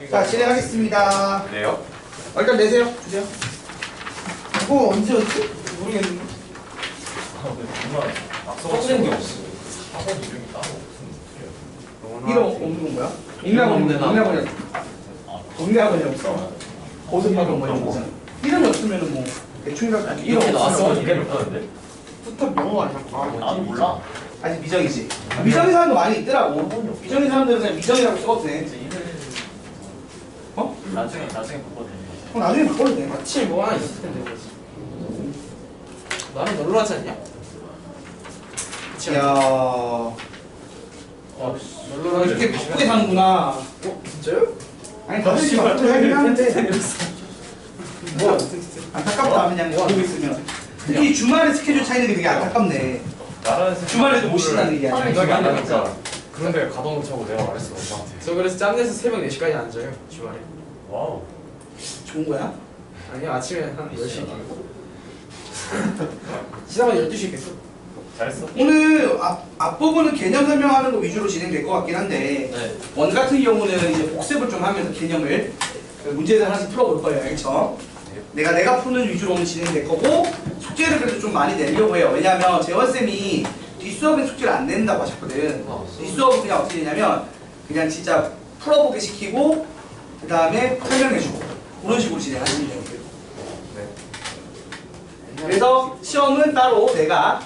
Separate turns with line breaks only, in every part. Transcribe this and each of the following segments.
자, 진행하겠습니다.
그래요?
일단 내세요. 주세요. 이거 언제였지? 모르겠는데.
정말
써보는 게 없어.
학원 이름이 따로 없으면
이름 없는 건 뭐야? 동네학원이 동네학원이 없어. 고등학원 뭐 이런 거. 이름이 없으면은 뭐 대충이라도 이름
이렇게 나왔어.
없으면
이름이 없다는데?
부터 영어가 아니야.
나도 몰라.
아직 미정이지. 미정인 사람도 많이 있더라고. 미정인 사람들은 그냥 미정이라고 써도 돼. 어?
나중에 바꿔도 돼.
나중에 바꿔도 돼.
마침 뭐 하나 있을 텐데. 나는 놀러 하지 않냐?
이야.
놀러
이렇게 바쁘게 사는구나.
진짜요?
아니 다들 지금 바쁘게 하긴 하는데 뭐 안타깝다 그냥 보고 있으면. 특히 주말에 스케줄 차이는 게 되게 안타깝네. 주말에도 못 쉰다는 얘기 아니야.
생각이 안 나니까. 그런데 가둬놓자고 내가 말했어 오빠한테.
저 그래서 짬내서 새벽 4시까지 앉아요. 주말에.
와우.
좋은 거야?
아니요, 아침에 한 10시. 지나면 12시 겠어.
잘했어?
오늘 앞부분은 개념 설명하는 거 위주로 진행될 것 같긴 한데
네.
원 같은 경우는 이제 복습을 좀 하면서 개념을 문제를 하나씩 풀어볼 거예요. 알겠죠? 내가 푸는 위주로 오늘 진행될 거고 숙제를 그래도 좀 많이 내려고 해요. 왜냐하면 재원쌤이 뒷수업은 숙제를 안 낸다고 하셨거든. 뒷수업은 그냥 어떻게 되냐면 그냥 진짜 풀어보게 시키고 그 다음에 설명해주고 그런 식으로 진행하시면 돼요. 그래서 시험은 따로 내가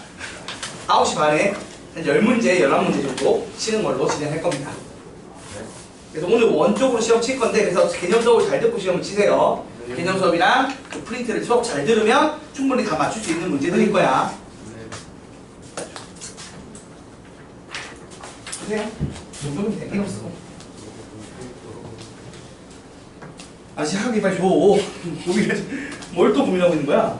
9시 반에 한 10문제, 11문제 정도 치는 걸로 진행할 겁니다. 그래서 오늘 원쪽으로 시험 칠 건데 그래서 개념 수업을 잘 듣고 시험을 치세요. 개념 수업이랑 그 프린트를 수업 잘 들으면 충분히 다 맞출 수 있는 문제들일 거야. 보세요. 이 정도면 되긴 없어. 아직 하기 빨리 줘. 뭘 또 고민하고 있는 거야?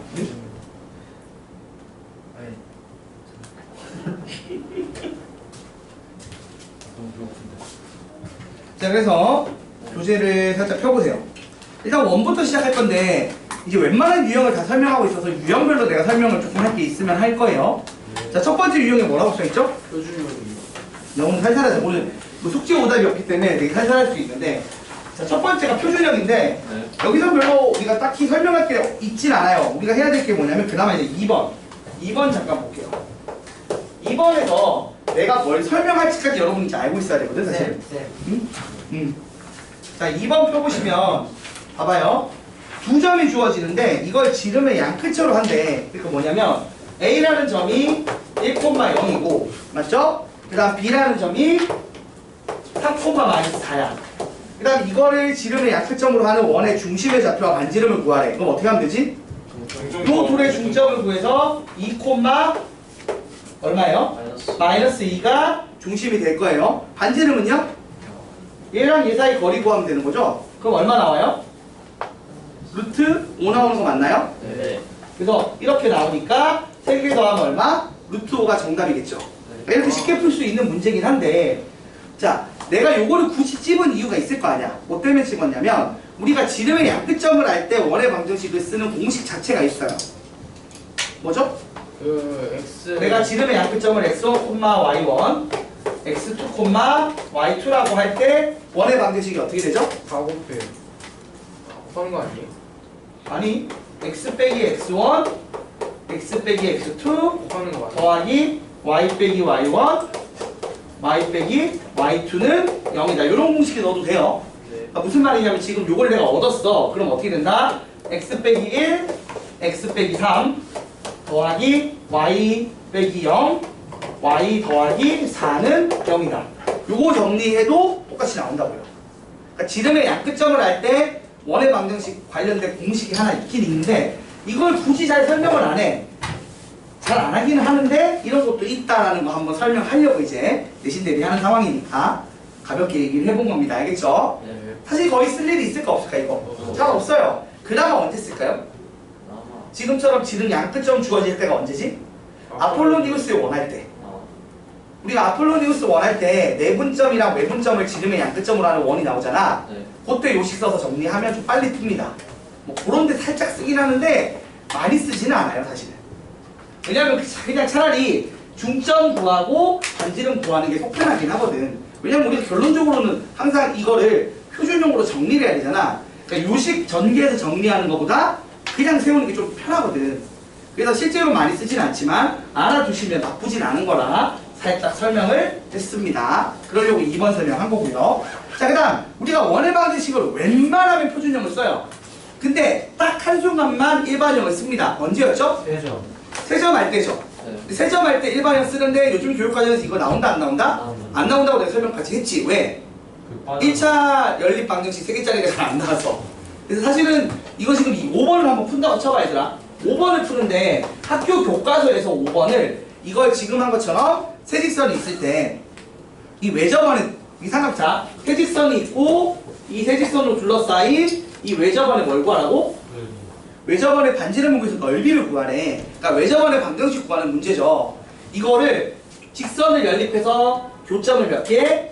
자, 그래서 교재를 살짝 펴보세요. 일단 원부터 시작할 건데 이제 웬만한 유형을 다 설명하고 있어서 유형별로 내가 설명을 조금 할 게 있으면 할 거예요. 자, 첫 번째 유형이 뭐라고 써있죠? 너무 살살하죠. 오늘 뭐 숙제 오답이 없기 때문에 되게 살살할 수 있는데 자, 첫 번째가 표준형인데 여기서 별로 우리가 딱히 설명할 게 있진 않아요. 우리가 해야 될 게 뭐냐면 그나마 이제 2번 잠깐 볼게요. 2번에서 내가 뭘 설명할지까지 여러분이 이제 알고 있어야 되거든 사실. 자, 2번 펴보시면 봐봐요. 두 점이 주어지는데 이걸 지름의 양끝으로 한대. 그러니까 뭐냐면 A라는 점이 1,0이고 맞죠? 그 다음 B라는 점이 3,-4야. 그 다음 이거를 지름의 양끝점으로 하는 원의 중심의 좌표와 반지름을 구하래. 그럼 어떻게 하면 되지? 요 둘의 중점을 구해서 2, 얼마예요? 마이너스 2가 중심이 될 거예요. 반지름은요? 얘랑 얘 사이 거리 구하면 되는 거죠? 그럼 얼마 나와요? 루트 5 나오는 거 맞나요?
네.
그래서 이렇게 나오니까 3개 더하면 얼마? 루트 5가 정답이겠죠. 이렇게 쉽게 풀 수 있는 문제긴 한데 자, 내가 요거를 굳이 찝은 이유가 있을 거 아니야. 뭐 때문에 찝었냐면 우리가 지름의 양끝점을 알 때 원의 방정식을 쓰는 공식 자체가 있어요. 뭐죠? 내가 지름의 양끝점을 x1, y1, x2, y2라고 할 때 원의 방정식이 어떻게 되죠?
다 곱해요. 곱하는 거 아니에요?
아니, x 빼기 x1, x 빼기 x2
곱하는 거 맞아요.
더하기 y 빼기 y1, y 빼기 y2는 0이다. 이런 공식에 넣어도 돼요. 그러니까 무슨 말이냐면 지금 요걸 내가 얻었어. 그럼 어떻게 된다? x 빼기 1, x 빼기 3 더하기 y 빼기 0, y 더하기 4는 0이다. 요거 정리해도 똑같이 나온다고요. 그러니까 지름의 양끝점을 알 때 원의 방정식 관련된 공식이 하나 있긴 있는데 이걸 굳이 잘 설명을 안 해. 잘 안 하기는 하는데 이런 것도 있다라는 거 한번 설명하려고 이제 내신 대비하는 상황이니까 가볍게 얘기를 해본 겁니다. 알겠죠?
네.
사실 거의 쓸 일이 있을까 없을까 이거? 잘 없어요. 그나마 언제 쓸까요? 지금처럼 지름 양끝점 주어질 때가 언제지? 아폴로니우스 원할 때. 우리가 아폴로니우스 원할 때 내분점이랑 외분점을 지름의 양끝점으로 하는 원이 나오잖아. 그때 요식 써서 정리하면 좀 빨리 풉니다. 뭐 그런 데 살짝 쓰긴 하는데 많이 쓰지는 않아요 사실은. 왜냐면 그냥 차라리 중점 구하고 반지름 구하는 게 속 편하긴 하거든. 왜냐면 우리가 결론적으로는 항상 이거를 표준용으로 정리를 해야 되잖아. 그러니까 요식 전개해서 정리하는 것보다 그냥 세우는 게 좀 편하거든. 그래서 실제로 많이 쓰진 않지만 알아두시면 나쁘진 않은 거라 살짝 설명을 했습니다. 그러려고 2번 설명한 거고요. 자, 그 다음 우리가 원의 방정식을 웬만하면 표준형을 써요. 근데 딱 한순간만 일반형을 씁니다. 언제였죠?
세죠.
세점 할 때죠.
네.
세점 할 때 일반형 쓰는데 요즘 교육과정에서 이거 나온다 안 나온다? 안 나온다고 내가 설명 같이 했지. 왜?
그 빠져.
1차 연립 방정식 3개짜리가 잘 안 나와서. 그래서 사실은 이거 지금 이 5번을 한번 푼다고 쳐봐 얘들아. 5번을 푸는데 학교 교과서에서 5번을 이걸 지금 한 것처럼 세직선이 있을 때 이 외접원에 이 삼각자 세직선이 있고 이 세직선으로 둘러싸인 이 외접원에 뭘 구하라고? 외접원의 반지름 분구에서 넓이를 구하래. 그러니까 외접원의 방정식 구하는 문제죠. 이거를 직선을 연립해서 교점을 몇 개?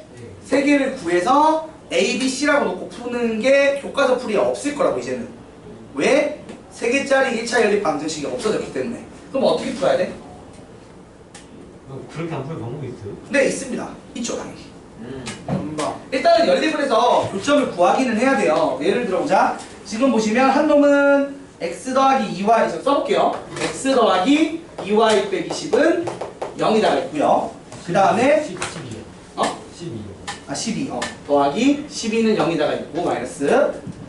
3개를 구해서 A, B, C라고 놓고 푸는 게 교과서 풀이에 없을 거라고 이제는. 왜? 3개짜리 1차 연립 방정식이 없어졌기 때문에. 그럼 어떻게 풀어야 돼?
그렇게 안 풀 방법이 있어요?
네, 있습니다. 있죠, 당연히.
연방.
일단은 연립을 해서 교점을 구하기는 해야 돼요. 예를 들어보자. 지금 보시면 한 놈은 x 더하기 2y, 저 써볼게요. x 더하기 2y 빼기 10은 0이다가 있고요. 그 다음에
12요.
어?
12요.
12 더하기 12는 0이다가 있고 마이너스.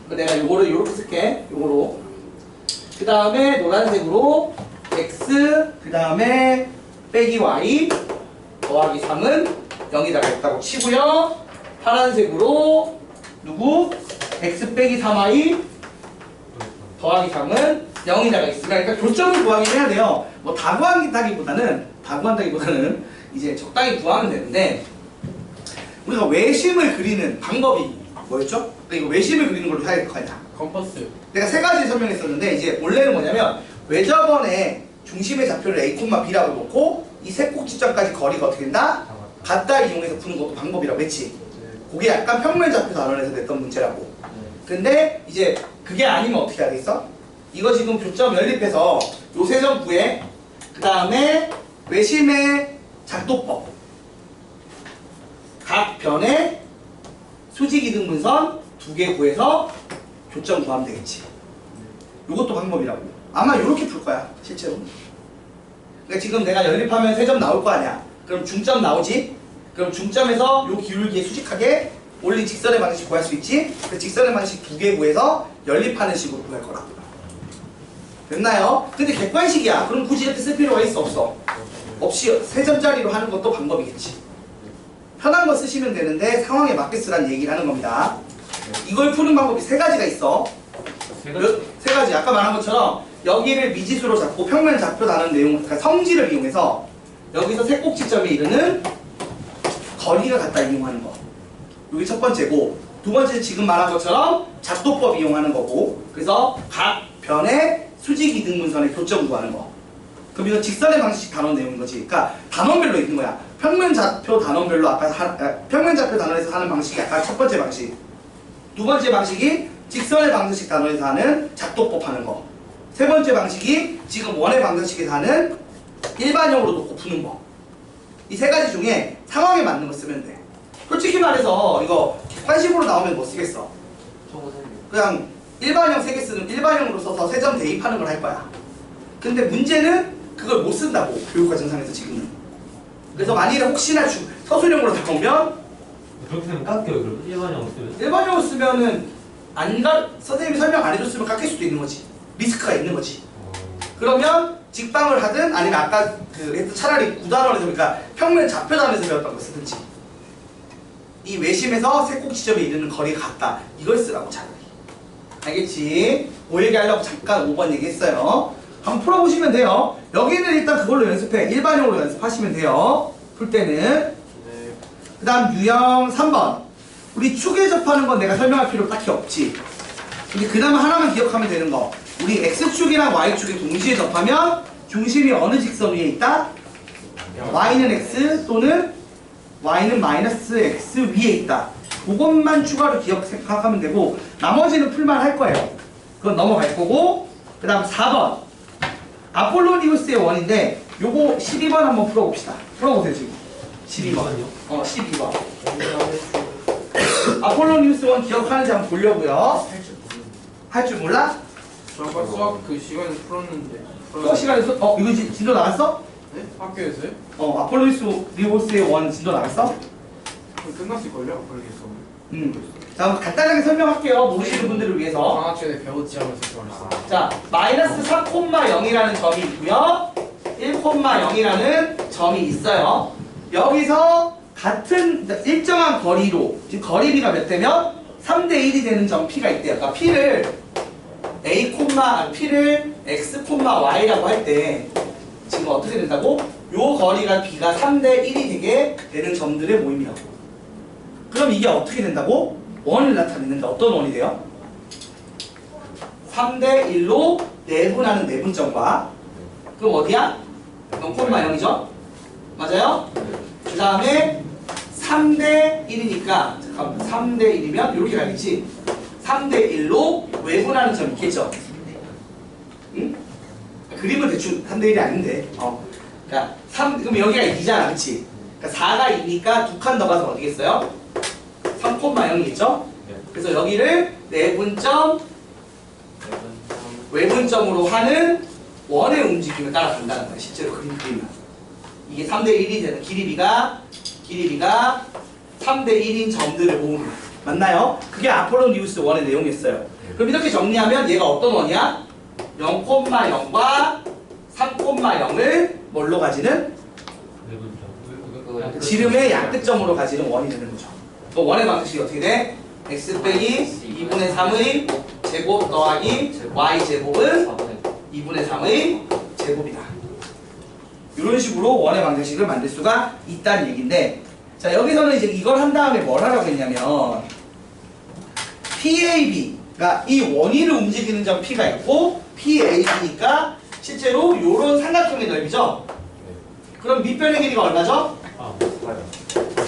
내가 요거를 요렇게 쓸게. 요거로. 그 다음에 노란색으로 x 그 다음에 빼기 y 더하기 3은 0이다가 있다고 치고요. 파란색으로 누구? x 빼기 3y 더하기 3은 0이다가 있으니까 그러니까 교점을 구하긴 해야 돼요. 뭐 다 구한다기보다는 이제 적당히 구하면 되는데 우리가 외심을 그리는 방법이 뭐였죠? 이거 외심을 그리는 걸로 해야 될 거 아니야.
컴퍼스.
내가 3가지 설명했었는데 이제 원래는 뭐냐면 외접원의 중심의 좌표를 A, B라고 놓고 이 세 꼭지점까지 거리가 어떻게 된다? 같다 이용해서 푸는 것도 방법이라고 했지. 그게 약간 평면 좌표 단원에서 냈던 문제라고. 근데 이제 그게 아니면 어떻게 하겠어? 이거 지금 교점 연립해서 요 세 점 구해. 그 다음에 외심의 작도법. 각 변의 수직이등분선 2개 구해서 교점 구하면 되겠지. 요것도 방법이라고. 아마 요렇게 풀 거야, 실제로. 그러니까 지금 내가 연립하면 3점 나올 거 아니야. 그럼 중점 나오지? 그럼 중점에서 요 기울기에 수직하게 올린 직선의 방식 구할 수 있지? 그 직선의 방식 2개 구해서 연립하는 식으로 구할 거라. 됐나요? 근데 객관식이야. 그럼 굳이 이렇게 쓸 필요가 있어 없어? 없이 3점짜리로 하는 것도 방법이겠지. 편한 거 쓰시면 되는데 상황에 맞게 쓰라는 얘기를 하는 겁니다. 이걸 푸는 방법이 3가지가 있어. 세 가지. 아까 말한 것처럼 여기를 미지수로 잡고 평면 좌표 다는 내용, 그러니까 성질을 이용해서 여기서 세 꼭지점에 이르는 거리가 같다 이용하는 거. 이게 첫 번째고, 두 번째는 지금 말한 것처럼 작도법 이용하는 거고, 그래서 각 변의 수직 이등분선의 교점 구하는 거. 그럼 이건 직선의 방식 단원 내용인 거지. 그러니까 단원별로 있는 거야. 평면 좌표 단원별로 평면 좌표 단원에서 하는 방식이 아까 첫 번째 방식. 두 번째 방식이 직선의 방정식 단원에서 하는 작도법 하는 거. 세 번째 방식이 지금 원의 방정식에서 하는 일반형으로 놓고 푸는 거. 이 3가지 중에 상황에 맞는 거 쓰면 돼. 솔직히 말해서 이거 객관식으로 나오면 뭐 쓰겠어? 그냥 일반형 3개 쓰는 일반형으로 써서 3점 대입하는 걸 할 거야. 근데 문제는 그걸 못 쓴다고, 교육과정상에서 지금은. 그래서 만일에 혹시나 서술형으로 나오면
그렇게 되면 깎여요. 그럼 일반형 쓰면?
일반형으로 쓰면은 선생님이 설명 안 해줬으면 깎일 수도 있는 거지. 리스크가 있는 거지. 그러면 직방을 하든 아니면 아까 했던 차라리 구단원에서, 그러니까 평면 좌표 단원에서 배웠던 거 쓰든지. 이 외심에서 세 꼭지점에 이르는 거리가 같다. 이걸 쓰라고 차라리. 알겠지? 뭐 얘기하려고 잠깐 5번 얘기했어요. 한번 풀어보시면 돼요. 여기는 일단 그걸로 연습해. 일반형으로 연습하시면 돼요. 풀 때는. 그 다음 유형 3번. 우리 축에 접하는 건 내가 설명할 필요 딱히 없지. 근데 그나마 하나만 기억하면 되는 거. 우리 X축이랑 Y축이 동시에 접하면 중심이 어느 직선 위에 있다? Y는 X 또는 Y는 마이너스 X 위에 있다. 그것만 추가로 생각하면 되고 나머지는 풀만 할 거예요. 그건 넘어갈 거고. 그 다음 4번. 아폴로니우스의 원인데 요거 12번 한번 풀어봅시다. 풀어보세요 지금. 12번. 12번. 아폴로니우스 원 기억하는지 한번 보려고요. 할 줄 몰라?
저 아까 수학 그 시간에 풀었는데.
수업 시간에서 이거 진도 나갔어?
네? 학교에서요?
아폴로니우스의 원 진도 나갔어?
그럼 끝났을걸요? 모르겠어.
자, 한번 간단하게 설명할게요. 모르시는 분들을 위해서.
방학 전에 배웠지 하면서 좋아했어.
자, 마이너스 4,0이라는 점이 있고요. 1,0이라는 점이 있어요. 여기서 같은 일정한 거리로, 즉 거리비가 몇 대면 3대 1이 되는 점 P가 있대요. 그러니까 P를 P를 X, Y라고 할 때 지금 어떻게 된다고? 요 거리가 B가 3대 1이 되게 되는 점들의 모임이라고. 그럼 이게 어떻게 된다고? 원을 나타내는데 어떤 원이 돼요? 3대 1로 내분하는 내분점과 그럼 어디야? 0,0이죠? 맞아요? 그 다음에 3대 1이니까 잠깐만 3대 1이면 이렇게 가겠지 3대 1로 외분하는 점 있겠죠? 응? 그림은 대충 3대 1이 아닌데 그러니까 그럼 여기가 2잖아 그치? 그러니까 4가 2니까 두 칸 더 가서 어디겠어요? 3,0이겠죠? 그래서 여기를 내분점 외분점으로 하는 원의 움직임을 따라간다는 거야 실제로 그리면 이게 3대 1이 되는 길이비가 3대 1인 점들을 모으는 거야 맞나요? 그게 아폴로니우스 원의 내용이었어요 그럼 이렇게 정리하면 얘가 어떤 원이야? 0,0과 3,0을 뭘로 가지는? 지름의 약끝점으로 가지는 원이 되는 거죠 또 원의 방식이 어떻게 돼? x 빼기 2분의 3의 제곱 더하기 y 제곱은 2분의 3의 제곱이다. 이런 식으로 원의 방정식을 만들 수가 있다는 얘기인데 자 여기서는 이제 이걸 한 다음에 뭘 하라고 했냐면 PAB가 이 원위를 움직이는 점 P가 있고 PAB니까 실제로 이런 삼각형의 넓이죠? 그럼 밑변의 길이가 얼마죠?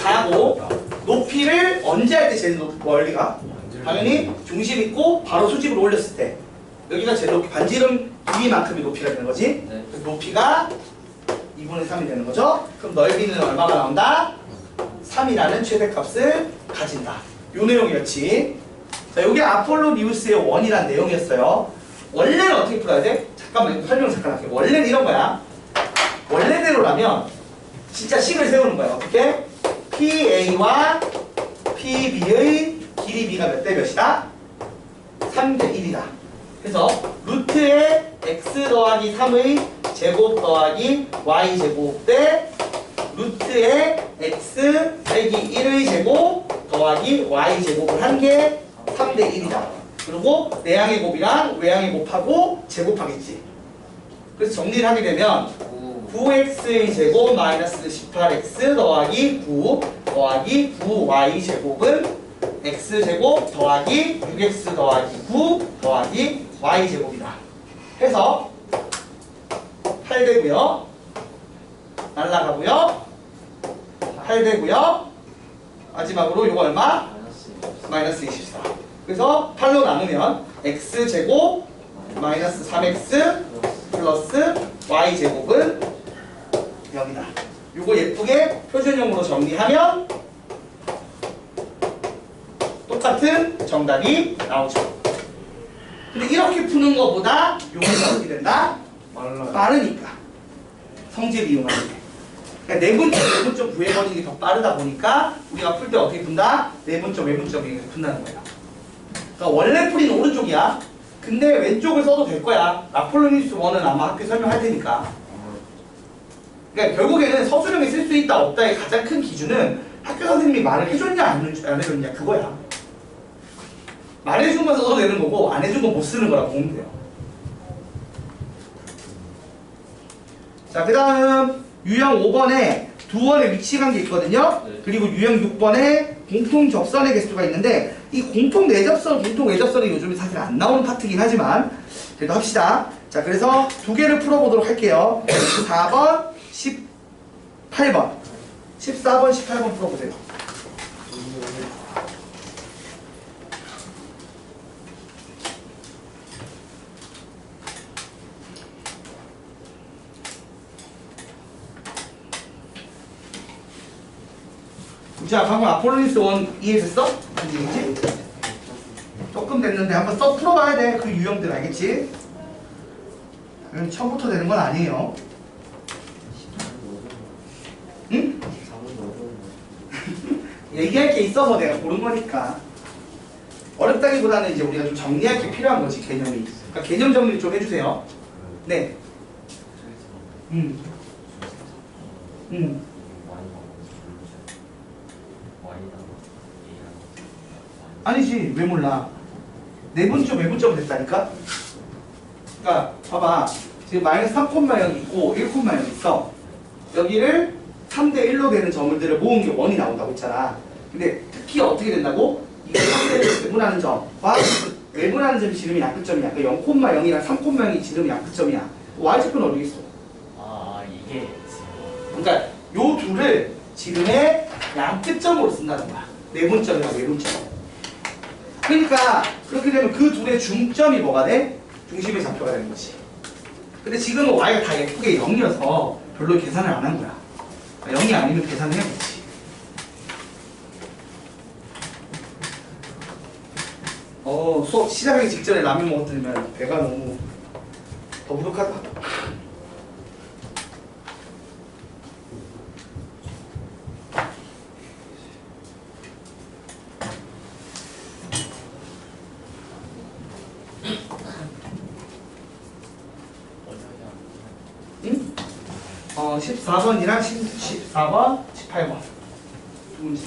4고 높이를 언제 할 때 제일 멀리가? 당연히 중심 있고 바로 수직으로 올렸을 때 여기가 제일 높이 반지름 길이만큼의 높이가 되는 거지 그래서 높이가 2분의 3이 되는 거죠 그럼 넓이는 얼마가 나온다? 3이라는 최대값을 가진다 요 내용이었지 자 요게 아폴로니우스의 원이란 내용이었어요 원래는 어떻게 풀어야 돼? 잠깐만 설명 잠깐 할게요 원래는 이런 거야 원래대로라면 진짜 식을 세우는 거야 어떻게? PA와 PB의 길이 B가 몇 대 몇이다? 3대 1이다. 그래서 루트의 x 더하기 3의 제곱 더하기 y 제곱 대 루트의 x 빼기 1의 제곱 더하기 y 제곱을 한 게 3대 1이다. 그리고 내항의 곱이랑 외항의 곱하고 제곱하겠지. 그래서 정리를 하게 되면 9x의 제곱 마이너스 18x 더하기 9 더하기 9y 제곱은 x제곱 더하기 6x 더하기 9 더하기 y제곱이다. 해서 8되고요. 날라가고요. 8되고요. 마지막으로 이거 얼마? 마이너스 24. 그래서 8로 나누면 x제곱 마이너스 3x 플러스 y제곱은 0이다. 이거 예쁘게 표준형으로 정리하면 똑같은 정답이 나오죠. 근데 이렇게 푸는 것보다 요게 어떻게 된다? 빠르니까. 성질 이용하는 게. 그러니까 내분점 구해버리는 게 더 빠르다 보니까 우리가 풀 때 어떻게 푼다? 내분점, 외분점 이렇게 푼다는 거예요. 그러니까 원래 풀이는 오른쪽이야. 근데 왼쪽을 써도 될 거야. 아폴로니우스 원은 아마 학교 설명할 테니까. 그러니까 결국에는 서술형에 쓸 수 있다 없다의 가장 큰 기준은 학교 선생님이 말을 해줬냐 안 해줬냐 그거야. 말해준 건 써도 되는 거고 안 해준 건 못 쓰는 거라고 보면 돼요. 자, 그 다음 유형 5번에 두 원의 위치관계 있거든요. 그리고 유형 6번에 공통 접선의 개수가 있는데 이 공통 내접선, 공통 외접선이 요즘에 사실 안 나오는 파트긴 하지만 그래도 합시다. 자, 그래서 두 개를 풀어보도록 할게요. 4번, 18번 14번, 18번 풀어보세요. 자, 방금 아폴로니우스 원 이해됐어? 무슨 얘기지? 조금 됐는데 한번 써 풀어봐야 돼. 그 유형들 알겠지? 처음부터 되는 건 아니에요. 응? 얘기할 게 있어서 내가 고른 거니까. 어렵다기보다는 이제 우리가 좀 정리할 게 필요한 거지, 개념이. 그러니까 개념 정리 좀 해주세요. 네. 아니지, 왜 몰라? 내분점, 외분점 됐다니까? 그러니까, 봐봐. 지금 마이너스 3,0 있고 1,0 있어. 여기를 3대 1로 되는 점들을 모은 게 1이 나온다고 했잖아. 근데 특히 어떻게 된다고? 이거 3대를 외분하는 점과 외분하는 점이 지름이 약분점이야. 그러니까 0,0이랑 3,0이 지름이 약분점이야. y좌표는 어디 있어?
이게
그러니까 요 둘을 지름의 양끝점으로 쓴다는 거야. 내분점이랑 외분점. 그러니까 그렇게 되면 그 둘의 중점이 뭐가 돼? 중심의 좌표가 되는 거지. 근데 지금은 y가 다 예쁘게 0이어서 별로 계산을 안 한 거야. 0이 아니면 계산을 해야겠지. 수업 시작하기 직전에 라면 먹었더니면 배가 너무 더부룩하다. 응? 14번이랑 14번, 18번 두 문제.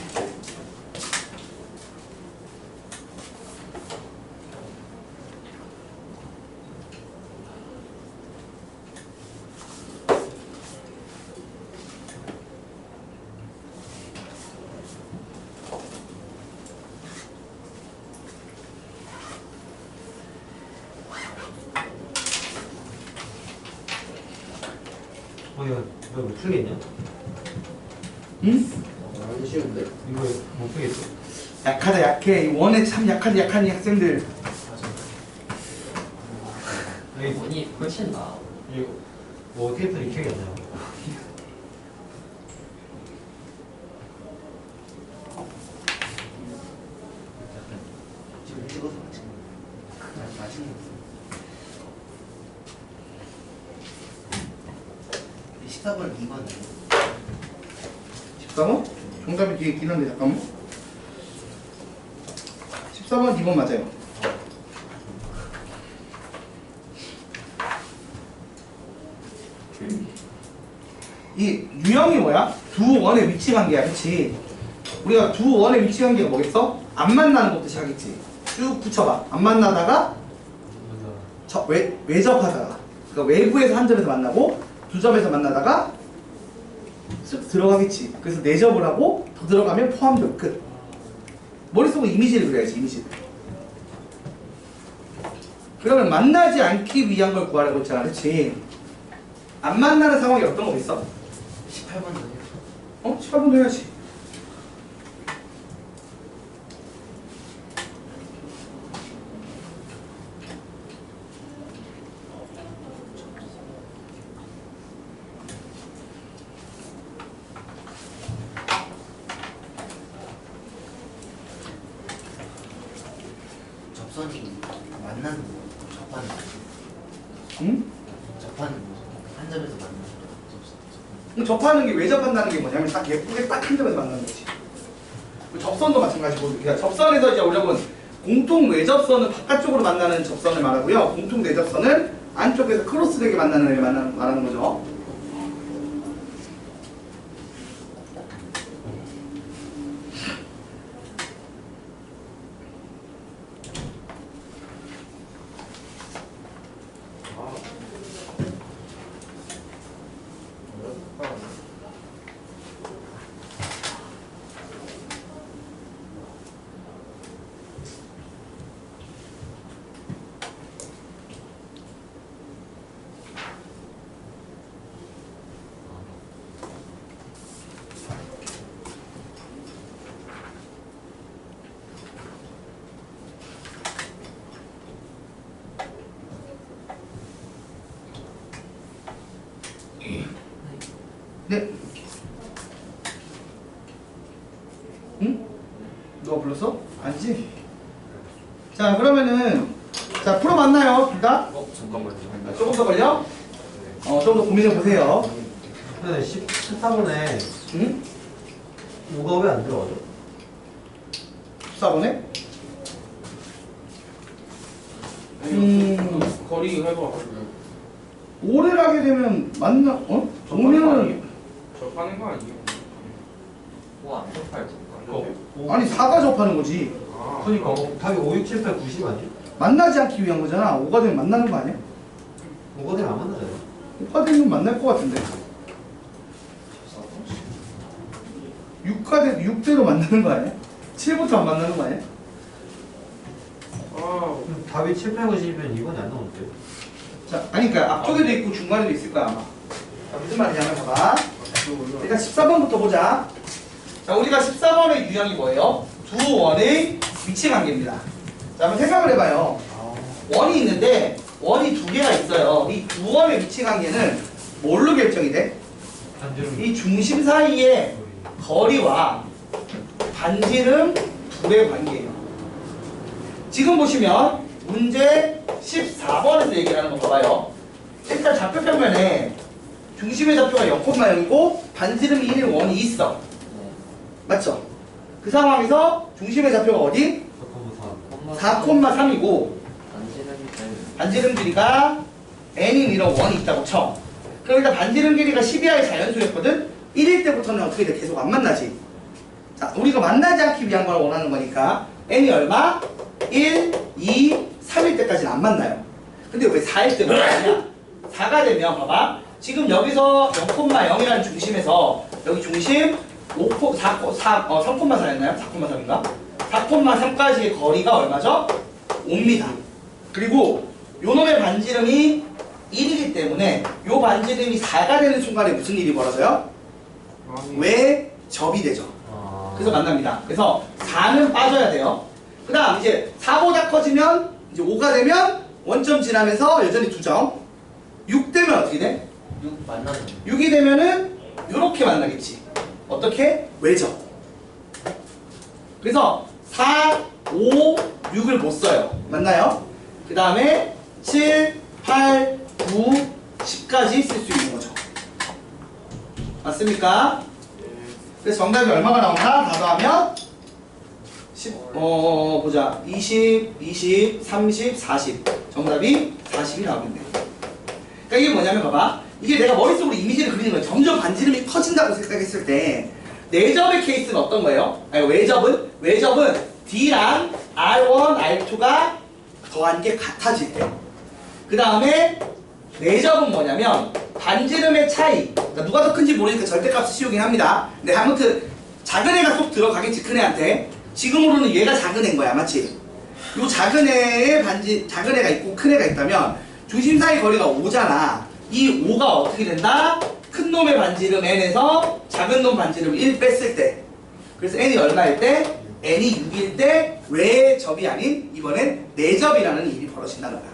이거 못 풀겠냐?
응?
안 쉬운데?
이거 못 풀겠어.
약하다 약해. 이 원에 참 약한 이 학생들.
이거
원이 훨씬 나.
이거 뭐 어떻게 풀지 기억이 안 나요.
지금 찍어서 맞은 거.
14번 2번
14번? 정답이 뒤에 있긴 한데 잠깐만. 14번 2번 맞아요. 이 유형이 뭐야? 두 원의 위치 관계야, 그치? 우리가 두 원의 위치 관계가 뭐겠어? 안 만나는 것부터 시작했지. 쭉 붙여봐. 안 만나다가 외접하다가, 그러니까 외부에서 한 점에서 만나고 두 점에서 만나다가 쓱 들어가겠지. 그래서 내접을 하고 더 들어가면 포함점 끝. 머릿속에 이미지를 그려야지, 이미지를. 그러면 만나지 않기 위한 걸 구하라고 했잖아, 그치? 안 만나는 상황이 어떤 거 있어?
18번
18번 해야지.
접선이 만나는 거 접하는 거
응?
접하는 거 한 점에서 만나는 거
그럼 접하는 게 왜 접한다는 게 뭐냐면 딱 예쁘게 딱 한 점에서 만나는 거지. 접선도 마찬가지고, 그러니까 접선에서 이제 여러분 공통 외접선은 바깥쪽으로 만나는 접선을 말하고요. 공통 내접선은 안쪽에서 크로스되게 만나는 애를 말하는 거죠. 네. 응? 누가 불렀어? 아니. 자, 그러면은 자, 풀어 맞나요? 둘 다?
잠깐만요.
조금 더 걸려? 좀 더 고민해 보세요.
근데 14번에
응?
5가 왜 안 들어가죠?
14번에?
거리 해봐.
5를 하게 되면 맞나? 어? 오면은
접하는 거 아니에요?
뭐안 접할 거.
아니 4가 접하는 거지.
아,
그러니까 답이 5, 6, 7, 8, 90 아니에요?
만나지 않기 위한 거잖아. 5가 되면 만나는 거 아니야?
5가 되면 안 만나잖아요.
5가 되면 만날 것 같은데. 6가 되면 6대로 만나는 거 아니야? 7부터 안 만나는 거 아니야?
그럼 답이 7, 8, 90이면 2번이 안 나오는데.
자, 아니 그러니까 앞쪽에도 있고 중간에도 있을 거야 아마. 자, 무슨 말이냐면 봐봐. 일단 14번부터 보자. 자, 우리가 14번의 유형이 뭐예요? 두 원의 위치 관계입니다. 자, 한번 생각을 해봐요. 원이 있는데 원이 두 개가 있어요. 이 두 원의 위치 관계는 뭘로 결정이 돼?
반지름.
이 중심 사이의 거리와 반지름 둘의 관계예요. 지금 보시면 문제 14번에서 얘기를 하는 거 봐봐요. 일단 좌표 평면에 중심의 좌표가 0,0이고 반지름이 1의 원이 있어. 맞죠? 그 상황에서 중심의 좌표가 어디? 4,3이고 반지름 길이가 n인 이런 원이 있다고 쳐. 그럼 일단 반지름 길이가 12하의 자연수였거든? 1일 때부터는 어떻게 돼? 계속 안 만나지. 자, 우리가 만나지 않기 위한 걸 원하는 거니까 n이 얼마? 1, 2, 3일 때까지는 안 만나요. 근데 왜 4일 때 만나냐? 4가 되면 봐봐. 지금 여기서 0,0이라는 중심에서 여기 중심 3,4였나요? 4,3인가? 4,3까지의 거리가 얼마죠? 5입니다. 그리고 요놈의 반지름이 1이기 때문에 요 반지름이 4가 되는 순간에 무슨 일이 벌어져요? 왜 접이 되죠. 그래서 만납니다. 그래서 4는 빠져야 돼요. 그 다음 이제 4보다 커지면 이제 5가 되면 원점 지나면서 여전히 2점. 6 되면 어떻게 돼?
6 만나는
6이 되면은 이렇게 만나겠지. 어떻게? 외접. 그래서 4, 5, 6을 못 써요. 맞나요? 그 다음에 7, 8, 9, 10까지 쓸 수 있는 거죠. 맞습니까? 그래서 정답이 얼마가 나온다? 다 더하면 10, 보자. 20, 20, 30, 40. 정답이 40이 나오겠네. 그러니까 이게 뭐냐면 봐봐. 이게 내가 머릿속으로 이미지를 그리는 거야. 점점 반지름이 커진다고 생각했을 때 내접의 케이스는 어떤 거예요? 아니, 외접은 D랑 R1, R2가 더한 게 같아질 때. 그 다음에 내접은 뭐냐면 반지름의 차이. 그러니까 누가 더 큰지 모르니까 절대값을 씌우긴 합니다. 근데 아무튼 작은 애가 쏙 들어가겠지, 큰 애한테. 지금으로는 얘가 작은 애인 거야, 맞지? 요 작은 애의 작은 애가 있고 큰 애가 있다면 중심 사이 거리가 5잖아. 이 5가 어떻게 된다? 큰 놈의 반지름 n에서 작은 놈 반지름 1 뺐을 때. 그래서 n이 얼마일 때? n이 6일 때 외접이 아닌 이번엔 내접이라는 일이 벌어진다는 거야.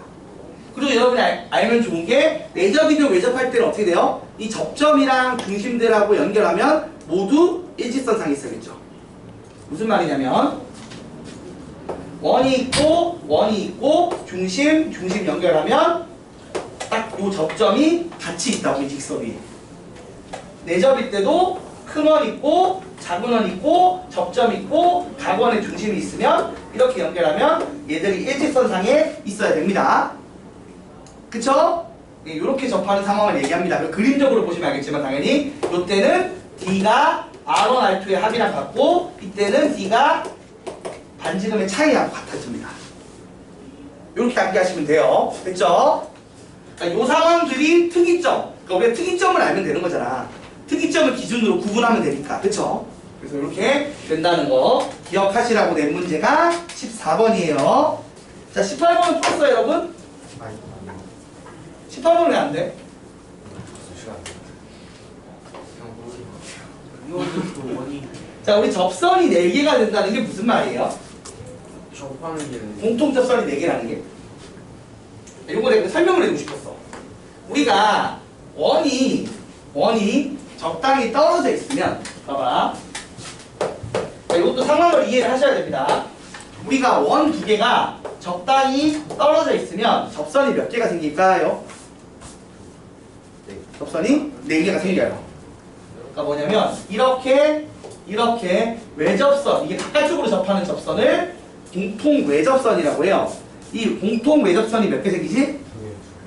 그리고 여러분이 알면 좋은 게 내접이든 외접할 때는 어떻게 돼요? 이 접점이랑 중심들하고 연결하면 모두 일직선상이 있어야겠죠. 무슨 말이냐면 원이 있고 중심 연결하면 딱 요 접점이 같이 있다고 이 직선이. 내접일 때도 큰 원 있고 작은 원 있고 접점 있고 각원의 중심이 있으면 이렇게 연결하면 얘들이 일직선상에 있어야 됩니다. 그쵸? 네, 이렇게 접하는 상황을 얘기합니다. 그림적으로 보시면 알겠지만 당연히 이때는 D가 R1, R2의 합이랑 같고 이때는 D가 반지름의 차이랑 같아집니다. 이렇게 암기하시면 돼요. 됐죠? 그러니까 이 상황들이 특이점. 그러니까 우리가 특이점을 알면 되는 거잖아. 특이점을 기준으로 구분하면 되니까. 그쵸? 그래서 이렇게 된다는 거 기억하시라고 낸 문제가 14번이에요. 자, 18번은 풀었어요, 여러분? 18번은 왜 안 돼?
이것도 원이
자, 우리 접선이 4개가 된다는 게 무슨 말이에요?
접하는 게
공통 접선이 4개라는 게. 이거 내가 설명을 해주고 싶었어. 우리가 원이 적당히 떨어져 있으면, 봐봐. 자, 이것도 상황을 이해를 하셔야 됩니다. 우리가 원 두 개가 적당히 떨어져 있으면 접선이 몇 개가 생길까요? 접선이 4개가 생겨요. 그러니까 뭐냐면 이렇게 외접선, 이게 바깥쪽으로 접하는 접선을 공통 외접선이라고 해요. 이 공통 외접선이 몇 개 생기지?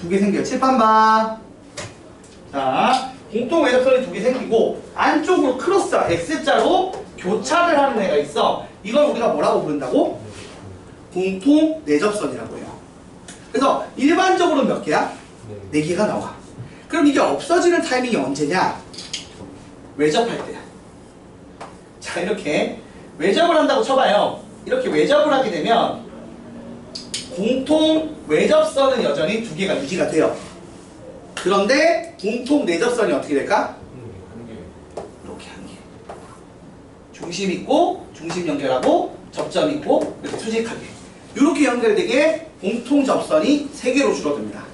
2개 생겨요. 칠판 봐. 자, 공통 외접선이 2개 생기고 안쪽으로 크로스 X자로 교차를 하는 애가 있어. 이걸 우리가 뭐라고 부른다고? 공통 내접선이라고 해요. 그래서 일반적으로 몇 개야? 4개가 나와. 그럼 이게 없어지는 타이밍이 언제냐? 외접할 때야. 자, 이렇게 외접을 한다고 쳐봐요. 이렇게 외접을 하게 되면 공통 외접선은 여전히 2개가 유지가 돼요. 그런데 공통 내접선이 어떻게 될까? 이렇게 한 개. 중심 있고 중심 연결하고 접점 있고 이렇게 수직하게 이렇게 연결되게 공통 접선이 3개로 줄어듭니다.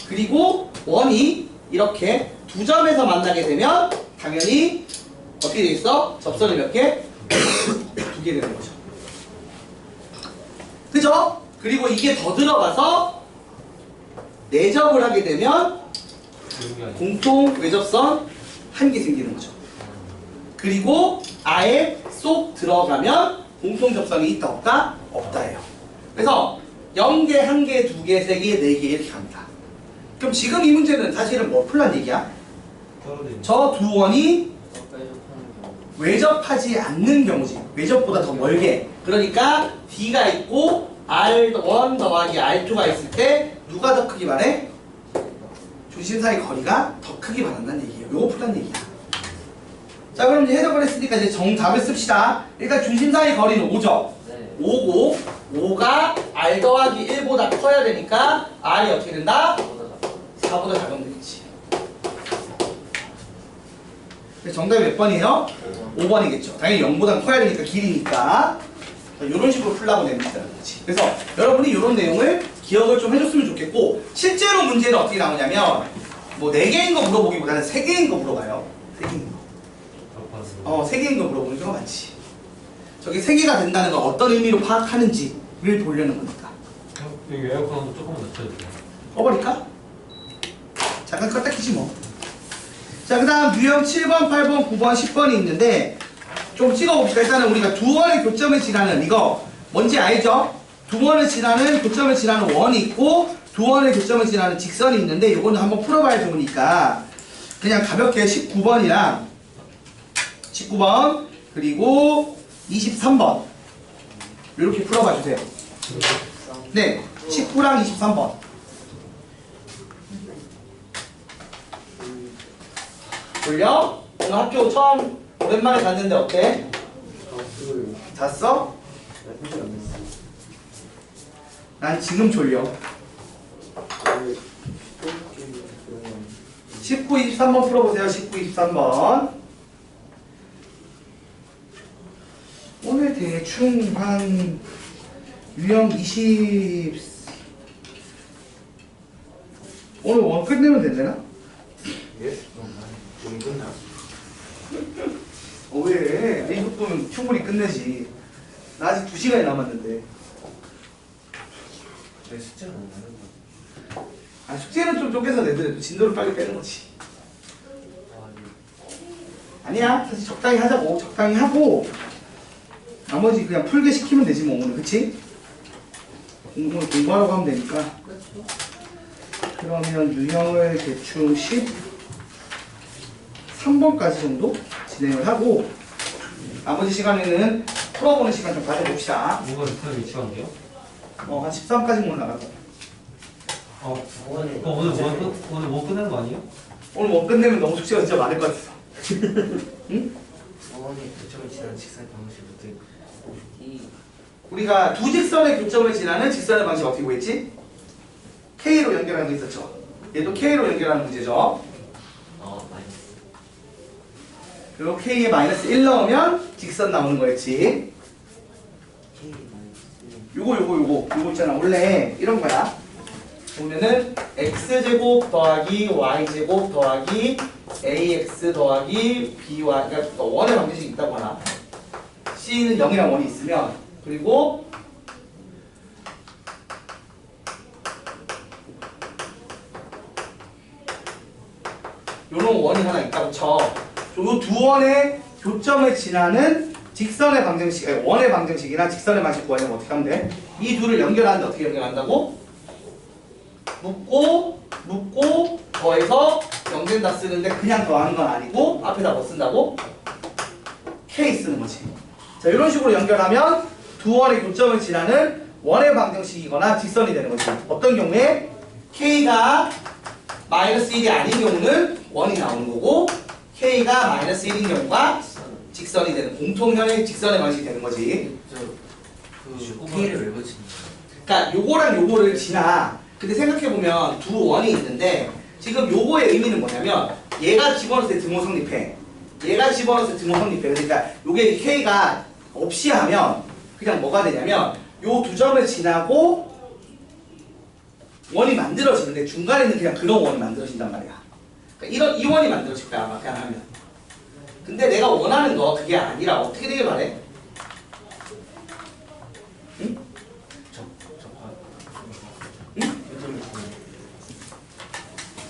그리고 원이 이렇게 2점에서 만나게 되면 당연히 어떻게 되겠어? 접선이 몇 개? 2개 되는 거죠. 그죠? 그리고 이게 더 들어가서 내접을 하게 되면 공통 외접선 1개 생기는 거죠. 그리고 아예 쏙 들어가면 공통 접선이 있다 없다? 없다예요. 그래서 0개, 1개, 2개, 3개, 4개 이렇게 갑니다. 그럼 지금 이 문제는 사실은 뭐 풀란 얘기야? 저 두 원이 외접하지 않는 경우지. 외접보다 더 멀게. 그러니까 D가 있고 R1 더하기 R2가 있을 때 누가 더 크기만 해? 중심 사이 거리가 더 크게 말한다는 얘기예요. 요거 풀란 얘기야. 자, 그럼 이제 해석을 했으니까 이제 정답을 씁시다. 일단 중심 사이 거리는 5죠.
네.
5고 5가 R 더하기 1보다 커야 되니까 R이 어떻게 된다? 4보다 작으면 되겠지. 그래서 정답이 몇 번이에요? 5번이겠죠. 당연히 0보다 커야 되니까 길이니까. 이런 식으로 풀라고 냅니다. 그래서 여러분이 이런 내용을 기억을 좀 해줬으면 좋겠고, 실제로 문제는 어떻게 나오냐면 뭐 4개인 거 물어보기보다는 3개인 거 물어봐요. 3개인 거. 3개인 거 물어보는 경우가 많지. 저게 3개가 된다는 건 어떤 의미로 파악하는지를 보려는 거니까.
여기 에어컨 조금만 낮춰주세요.
꺼버릴까? 잠깐 껐다 키지 뭐. 자, 그 다음 유형 7번, 8번, 9번, 10번이 있는데 좀 찍어봅시다. 일단은 우리가 두 원의 교점을 지나는 이거 뭔지 알죠? 두 원을 지나는 교점을 지나는 원이 있고 두 원의 교점을 지나는 직선이 있는데 이거는 한번 풀어봐야 좋으니까 그냥 가볍게 19번이랑 19번 그리고 23번 이렇게 풀어봐 주세요. 네, 19랑 23번. 졸려? 오늘 학교 처음 오랜만에 갔는데 어때? 잤어? 난 지금 졸려. 19, 23번 풀어보세요. 19, 23번. 오늘 대충 한 유형 20 오늘 원 끝내면 되려나?
예? 좀 끝나.
왜? 이 정도면 충분히 끝내지. 나 아직 2시간이 남았는데.
내 숫자는 안 나는 거.
아, 숙제는 좀 쪼개서 내더라도 진도를 빨리 빼는 거지. 아니야. 사실 적당히 하자고. 적당히 하고 나머지 그냥 풀게 시키면 되지 뭐 오늘. 그치? 오늘 공부하라고 하면 되니까. 그러면 유형을 대충 13번까지 정도 진행을 하고 나머지 시간에는 풀어보는 시간 좀 가져봅시다.
뭐가 스타일 위치한데요?
한 13까지 못 나가고.
오늘 뭐 끝내는 거 아니에요?
오늘 뭐 끝내면 너무 숙제가 진짜 많을 것 같아서. 응?
원이 교점을 지나는 직선의 방식부터 이
우리가 두 직선의 교점을 지나는 직선의 방식 어떻게 구했지? K로 연결하는 게 있었죠. 얘도 K로 연결하는 문제죠.
마이너스.
그리고 K에 마이너스 1 넣으면 직선 나오는 거였지.
K
요거 있잖아. 원래 이런 거야. 보면은 X제곱 더하기 Y제곱 더하기 AX 더하기 BY, 그러니까 원의 방정식이 있다고 하나. C는 0이랑 1이 있으면 그리고 요런 원이 하나 있다고 쳐. 요 두 원의 교점을 지나는 직선의 방정식, 아니, 원의 방정식이나 직선의 방정식 구하려면 어떻게 하면 돼? 이 둘을 연결하는데 어떻게 연결한다고? 묶고 더해서 0된다 쓰는데 그냥 더하는 건 아니고 앞에다 뭐 쓴다고? K 쓰는 거지. 자, 이런 식으로 연결하면 두 원의 교점을 지나는 원의 방정식이거나 직선이 되는 거지. 어떤 경우에 K가 마이너스 1이 아닌 경우는 원이 나오는 거고 K가 마이너스 1인 경우가 직선이 되는 공통현의 직선의 방식이 되는 거지.
그 K를 왜 붙이는 거야?
그러니까 요거랑 요거를 지나. 근데 생각해보면 두 원이 있는데 지금 요거의 의미는 뭐냐면 얘가 집어넣을 때 등호 성립해. 얘가 집어넣을 때 등호 성립해. 그러니까 요게 K가 없이 하면 그냥 뭐가 되냐면 요 두 점을 지나고 원이 만들어지는데 중간에는 그냥 그런 원이 만들어진단 말이야. 그러니까 이런 이 원이 만들어질 거야 아마 그냥 하면. 근데 내가 원하는 거 그게 아니라 어떻게 되길 바래? 응?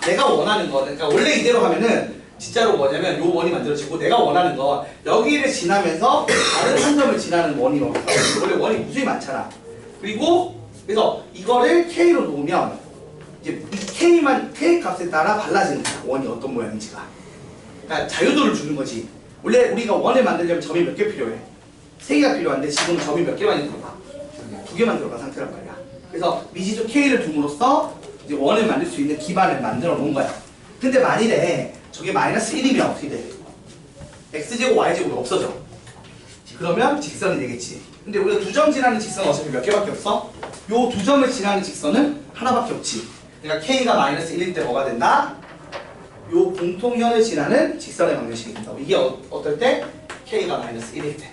내가 원하는 거, 그러니까 원래 이대로 하면은 진짜로 뭐냐면 요 원이 만들어지고 내가 원하는 거 여기를 지나면서 다른 한 점을 지나는 원이 원래 원이 무수히 많잖아. 그리고 그래서 이거를 K로 놓으면 이제 이 K 값에 따라 달라지는 거야. 원이 어떤 모양인지가. 그러니까 자유도를 주는 거지. 원래 우리가 원을 만들려면 점이 몇 개 필요해? 3개가 필요한데 지금 점이 몇 개만 들어가? 2개만 들어간 상태란 말이야. 그래서 미지수 K를 둠으로써 이제 원을 만들 수 있는 기반을 만들어 놓은 거야. 근데 만일에 저게 마이너스 1이면 어떻게 돼? X제곱 Y제곱이 없어져. 그러면 직선이 되겠지. 근데 우리가 두 점 지나는 직선은 어차피 몇 개밖에 없어? 요 두 점을 지나는 직선은 하나밖에 없지. 그러니까 K가 마이너스 1일 때 뭐가 된다? 요 공통현을 지나는 직선의 방정식이 된다고. 이게 어떨 때? K가 마이너스 1일 때.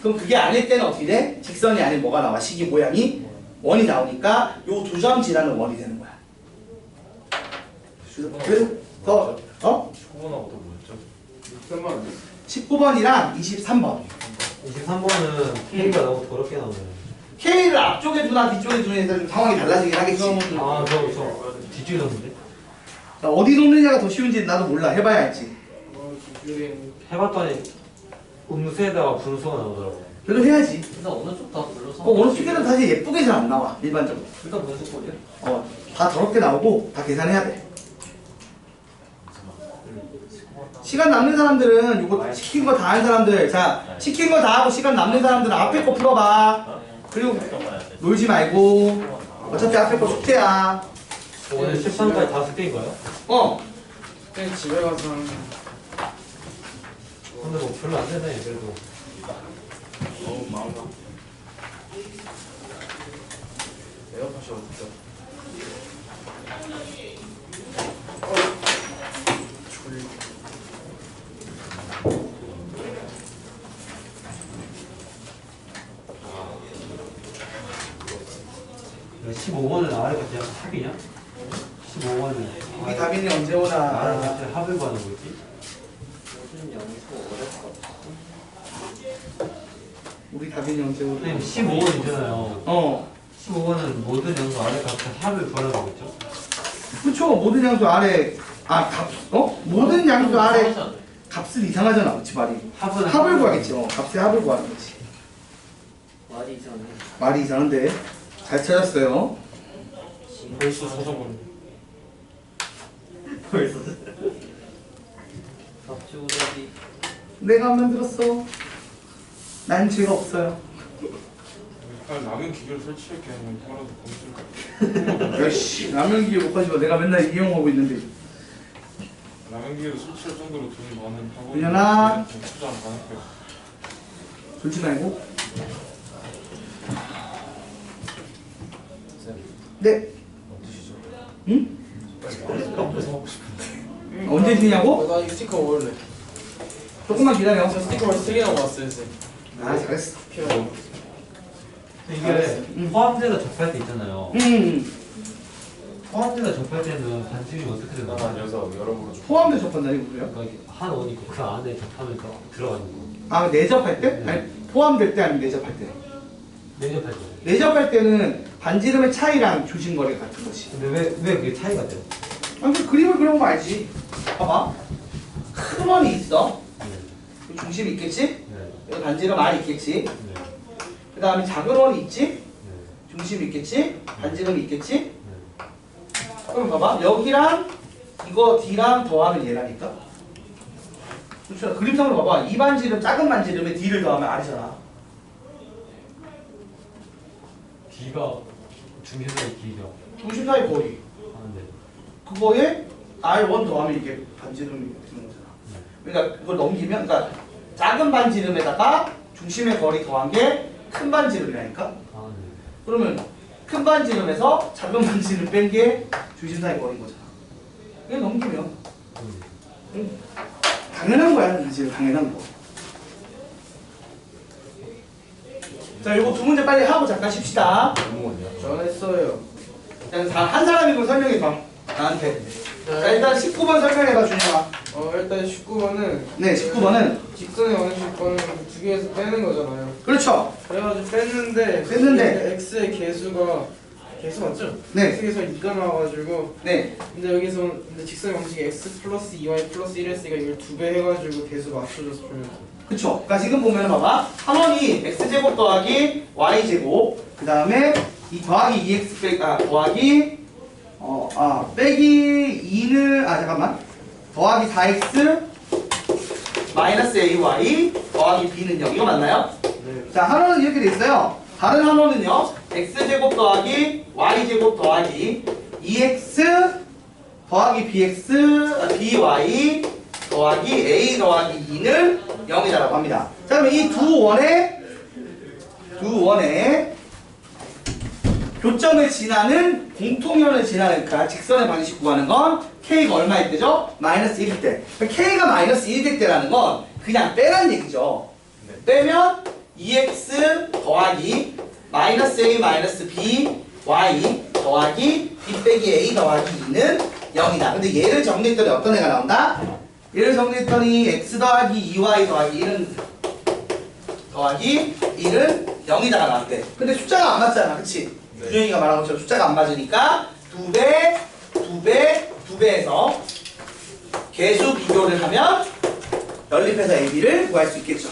그럼 그게 아닐 때는 어떻게 돼? 직선이 아닌 뭐가 나와? 식이 모양이 원이 나오니까 요 두 점 지나는 원이 되는 거야. 그래서 더
19번하고 또 뭐였죠?
19번이랑 23번.
23번은 K가 너무 더럽게 나오네요.
K를 앞쪽에 두나 뒤쪽에 두냐에 따라 좀 상황이 달라지긴 하겠지.
아, 저 뒤쪽에 넣었는데?
자, 어디 놓느냐가 더 쉬운지 나도 몰라. 해봐야 알지.
해봤더니 음수에다가 분수가 나오더라고요.
그래도 해야지.
그래서 어느 쪽 다 불러서
어느 숙제는 사실 예쁘게 잘 안 나와. 일반적으로.
둘다 분수꼴이야?
다 더럽게 나오고 다 계산해야 돼. 시간 남는 사람들은 이거 시킨 거 다 한 사람들, 자 시킨 거 다 하고 시간 남는 사람들은 앞에 거 풀어봐. 그리고 놀지 말고 어차피 앞에 거 숙제야.
오늘 13까지 다 숙제인가요?
그냥 집에 가서
근데 뭐 별로 안 되네, 그래도.
너무 마음가. 에어팟이 어딨죠?
야, 15번은 아래가 그냥 합이냐? 15번은
우리 다빈이 언제
아래가
오나.
갑자기 합을 구하는 거지?
무슨 영수 어렵다.
우리 다빈이 언제 오나.
선생님 15번 있잖아요. 15번은 모든 영수 아래 값의 합을 구하는 거겠죠?
그쵸. 모든 양수 아래 모든 양수 아래 값은 이상하잖아. 그치 말이. 합을 구하겠지. 값의 합을 구하는 거지.
말이 이상해.
말이 이상한데 잘 찾았어요.
벌써 찾아버렸네.
밥주우다기
내가 만들었어. 난 죄가 없어요.
라면 기계를 설치할게 하면 이거라도 검증.
야씨 라면 기계 못 가지고 내가 맨날 이용하고 있는데.
라면 기계를 설치할 정도로 돈이 많은 학원.
은현아.
투자 안 가능해.
졸지 말고. 네. 응? 언제 쉬냐고?
나 이 스티커 먹을래.
조금만 기다려.
저 스티커 3개나 왔어요, 쌤.
아 잘했어.
필요하고.
이게 포함돼서 접할 때 있잖아요. 포함돼서 접할 때는 반증이 어떻게 되나요?
녀석 여러분.
포함돼 접한다니 그래요?
그러니까 한 원이 있고 그 안에 접하면서 들어가는 거.
아 내접할 때? 아니 포함될 때 아니면 내접할 때?
내접할 때.
내접할 때는 반지름의 차이랑 조심거리가 같은 거지.
근데 왜 그게 차이가 돼요?
아니 그 그림을 그려보면 알지. 봐봐. 큰 원이 있어.
네.
중심이 있겠지?
네.
여기 반지름 R 있겠지?
네.
그 다음에 작은 원이 있지?
네.
중심이 있겠지? 반지름이 있겠지?
네.
그럼 봐봐. 여기랑 이거 D랑 더하면 얘라니까? 그렇죠. 그림상으로 봐봐. 이 반지름, 작은 반지름에 D를 더하면 R이잖아.
D가 중심사의 D죠.
중심 사이 거리.
아, 네.
그거에 R1 더하면 이게 반지름이 되는 거잖아. 그러니까 그걸 넘기면, 그러니까 작은 반지름에다가 중심의 거리 더한 게 큰 반지름이라니까?
아, 네.
그러면 큰 반지름에서 작은 반지름 뺀 게 중심 사이 거리인 거잖아. 이게 넘기면 당연한 거야, 사실 당연한 거. 자, 요거 두 문제 빨리 하고 잠깐 쉽시다.
전 했어요.
한 사람이면 설명해봐. 나한테. 자, 일단 19번 설명해봐, 준영아.
일단 19번은
네, 19번은
직선의 원칙권은 두 개에서 빼는 거잖아요.
그렇죠.
그래가지고 뺐는데 x의 개수 맞죠?
네.
x에서 2가 나와가지고
네,
근데 직선의 원칙이 x 플러스 2y 플러스 1했으니까 이걸 2배 해가지고 개수 맞춰줘서 풀면
그쵸. 그러니까 지금 보면 봐봐. 한원이 x제곱 더하기 y제곱, 그 다음에 이 더하기 2x 더하기 빼기 2는 잠깐만. 더하기 4x 마이너스 ay 더하기 b는 0. 이거 맞나요?
네.
자, 한원은 이렇게 돼 있어요. 다른 한원은요. x제곱 더하기 y제곱 더하기 2x 더하기 by 더하기 a 더하기 2는 0이다라고 합니다. 자, 그러면 이 두 원의 교점을 지나는 공통연을 지나는 그러니까 직선의 방식 구하는 건 k가 얼마일 때죠? 마이너스 1일 때. 그러니까 k가 마이너스 1일 때라는 건 그냥 빼란 얘기죠. 빼면 2x 더하기 마이너스 a 마이너스 b y 더하기 b 빼기 a 더하기 2는 0이다. 근데 얘를 정리했더니 어떤 애가 나온다? 얘를 정리했더니 x 더하기 2y 더하기 1은 더하기 1은 0이다가 나왔대. 근데 숫자가 안 맞잖아. 그치? 준영이가 말한 것처럼 숫자가 안 맞으니까 2배에서 개수 비교를 하면 연립해서 AB를 구할 수 있겠죠.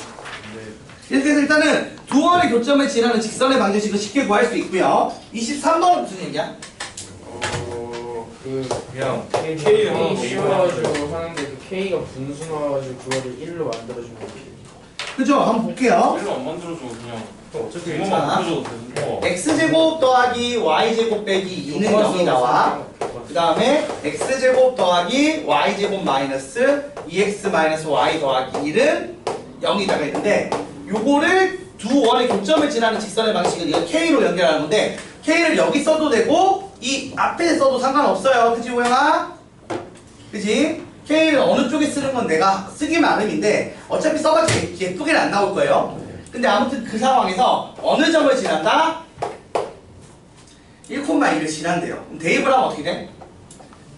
이렇게 해서 일단은 두 원의 교점을 지나는 직선의 방정식을 쉽게 구할 수 있고요. 23번은 무슨 얘기야?
그냥
K 씌워가지고 하는데 그 K가 분수 나와가지고 그거를 1로 만들어주면 어떡해.
그죠? 한번 볼게요.
일로 안 만들어줘 그냥
어차피
자,
구멍만 풀어줘도 되는 거.
x제곱 더하기 y제곱 빼기 2는 0이 나와. 그 다음에 x제곱 더하기 y제곱 마이너스 2x 마이너스 y 더하기 1은 0이다가 있는데 요거를 두 원의 교점을 지나는 직선의 방식은 이거 k로 연결하는 건데 k를 여기 써도 되고 이 앞에 써도 상관없어요. 그치 호영아? 그치? k를 어느 쪽에 쓰는 건 내가 쓰기 나름인데 어차피 써봐도 예쁘게는 안 나올 거예요. 근데 아무튼 그 상황에서 어느 점을 지난다? 1,1을 지난대요. 그럼 대입을 하면 어떻게 돼?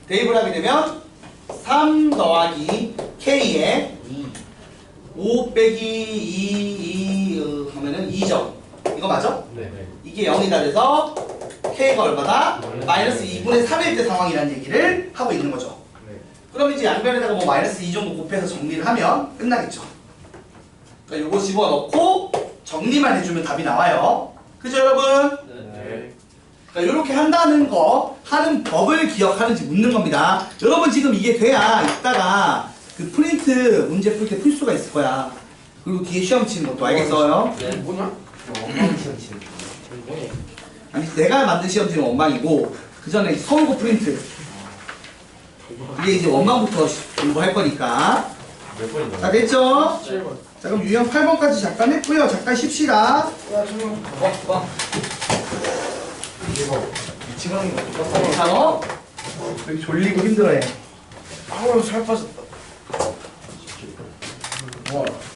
대입을 하게 되면 3 더하기 k에 5 빼기 2 하면은 2점. 이거 맞아?
네.
이게 0이다 돼서 k가 얼마다? 마이너스 2분의 3일 때 상황이라는 얘기를 하고 있는 거죠. 그럼 이제 양변에다가 뭐 마이너스 2 정도 곱해서 정리를 하면 끝나겠죠. 그러니까 요거 집어넣고 정리만 해주면 답이 나와요. 그죠 여러분?
네.
그러니까 이렇게 한다는 거 하는 법을 기억하는지 묻는 겁니다. 여러분 지금 이게 돼야 이따가 그 프린트 문제 풀 때 풀 수가 있을 거야. 그리고 뒤에 시험 치는 것도 알겠어요?
네. 뭐냐?
원망 시험 치는
뭐냐?
아니 내가 만든 시험지는 원망이고 그 전에 서울고 프린트 이게 이제 원망부터 공부할 거니까.
몇 번인가요?
자 됐죠?
7번.
자 그럼 유형 8번까지 잠깐 했고요. 잠깐 쉽시다.
야 잠깐만.
이거 미치광이 거.
괜찮어? 여기 졸리고 힘들어해.
아우 살 빠졌다. 와.